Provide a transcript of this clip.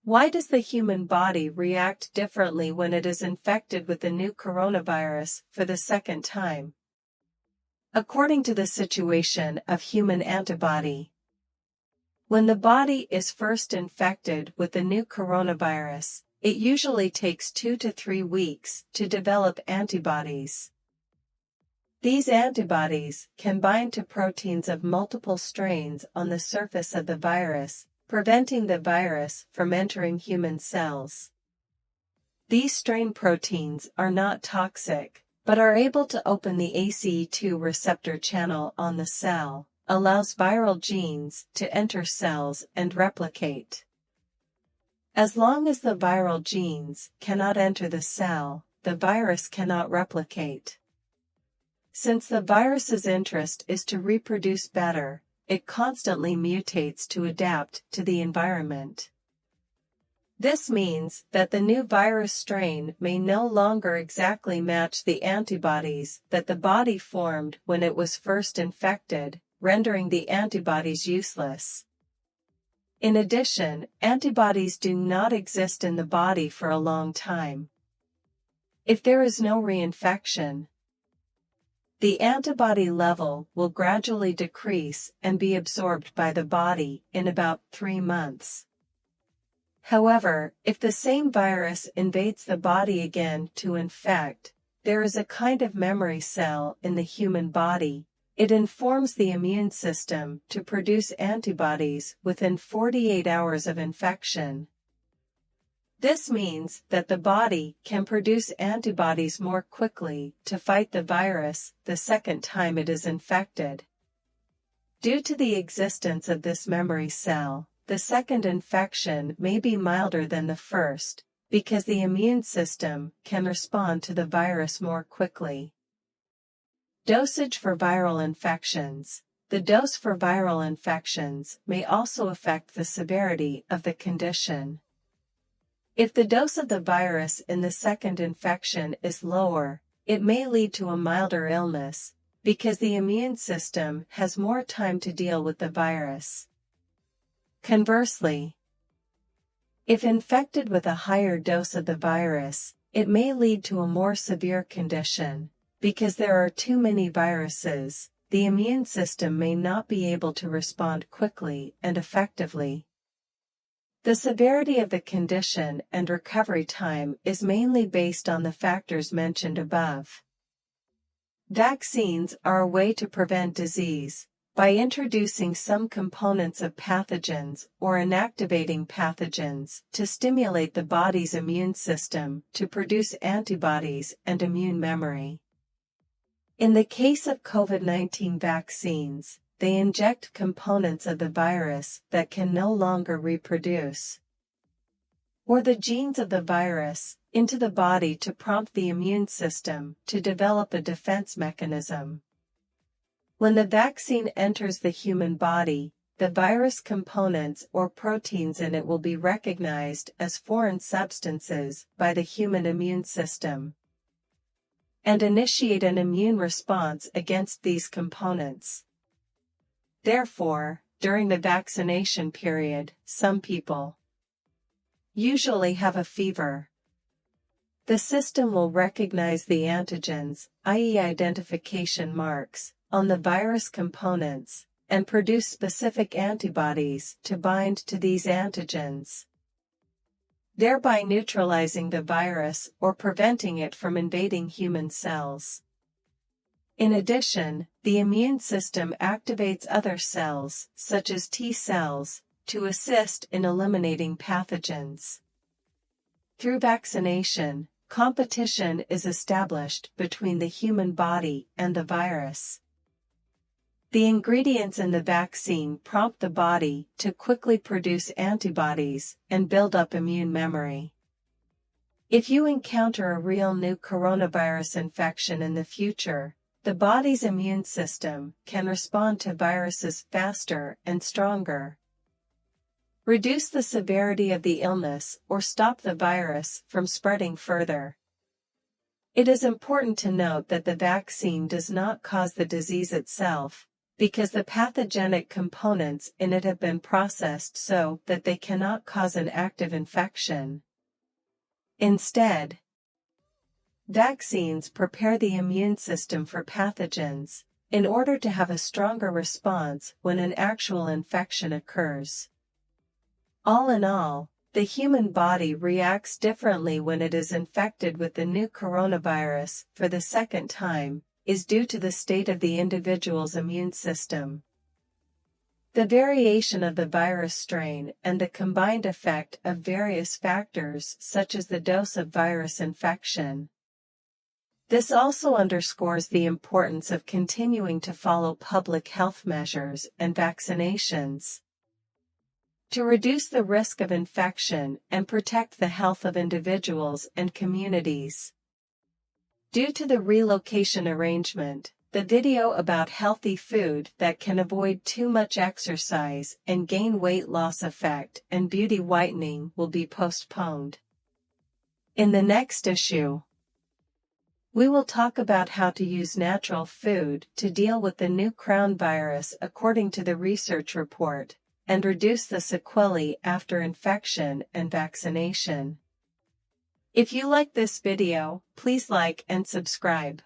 Why does the human body react differently when it is infected with the new coronavirus for the second time? According to the situation of human antibody, when the body is first infected with the new coronavirus, it usually takes 2 to 3 weeks to develop antibodies. These antibodies can bind to proteins of multiple strains on the surface of the virus, preventing the virus from entering human cells. These strain proteins are not toxic, but are able to open the ACE2 receptor channel on the cell, allows viral genes to enter cells and replicate. As long as the viral genes cannot enter the cell, the virus cannot replicate. Since the virus's interest is to reproduce better, it constantly mutates to adapt to the environment. This means that the new virus strain may no longer exactly match the antibodies that the body formed when it was first infected, rendering the antibodies useless. In addition, antibodies do not exist in the body for a long time. If there is no reinfection, the antibody level will gradually decrease and be absorbed by the body in about 3 months. However, if the same virus invades the body again to infect, there is a kind of memory cell in the human body. It informs the immune system to produce antibodies within 48 hours of infection. This means that the body can produce antibodies more quickly to fight the virus the second time it is infected. Due to the existence of this memory cell, the second infection may be milder than the first, because the immune system can respond to the virus more quickly. Dosage for viral infections. The dose for viral infections may also affect the severity of the condition. If the dose of the virus in the second infection is lower, it may lead to a milder illness, because the immune system has more time to deal with the virus. Conversely, if infected with a higher dose of the virus, it may lead to a more severe condition. Because there are too many viruses, the immune system may not be able to respond quickly and effectively. The severity of the condition and recovery time is mainly based on the factors mentioned above. Vaccines are a way to prevent disease, by introducing some components of pathogens or inactivating pathogens to stimulate the body's immune system to produce antibodies and immune memory. In the case of COVID-19 vaccines, they inject components of the virus that can no longer reproduce, or the genes of the virus, into the body to prompt the immune system to develop a defense mechanism. When the vaccine enters the human body, the virus components or proteins in it will be recognized as foreign substances by the human immune system, and initiate an immune response against these components. Therefore, during the vaccination period, some people usually have a fever. The system will recognize the antigens, i.e. identification marks, on the virus components, and produce specific antibodies to bind to these antigens, thereby neutralizing the virus or preventing it from invading human cells. In addition, the immune system activates other cells, such as T cells, to assist in eliminating pathogens. Through vaccination, competition is established between the human body and the virus. The ingredients in the vaccine prompt the body to quickly produce antibodies and build up immune memory. If you encounter a real new coronavirus infection in the future, the body's immune system can respond to viruses faster and stronger, reduce the severity of the illness, or stop the virus from spreading further. It is important to note that the vaccine does not cause the disease itself, because the pathogenic components in it have been processed so that they cannot cause an active infection. Instead, vaccines prepare the immune system for pathogens, in order to have a stronger response when an actual infection occurs. All in all, the human body reacts differently when it is infected with the new coronavirus for the second time, is due to the state of the individual's immune system, the variation of the virus strain, and the combined effect of various factors such as the dose of virus infection. This also underscores the importance of continuing to follow public health measures and vaccinations to reduce the risk of infection and protect the health of individuals and communities. Due to the relocation arrangement, the video about healthy food that can avoid too much exercise and gain weight loss effect and beauty whitening will be postponed. In the next issue, we will talk about how to use natural food to deal with the new crown virus according to the research report, and reduce the sequelae after infection and vaccination. If you like this video, please like and subscribe.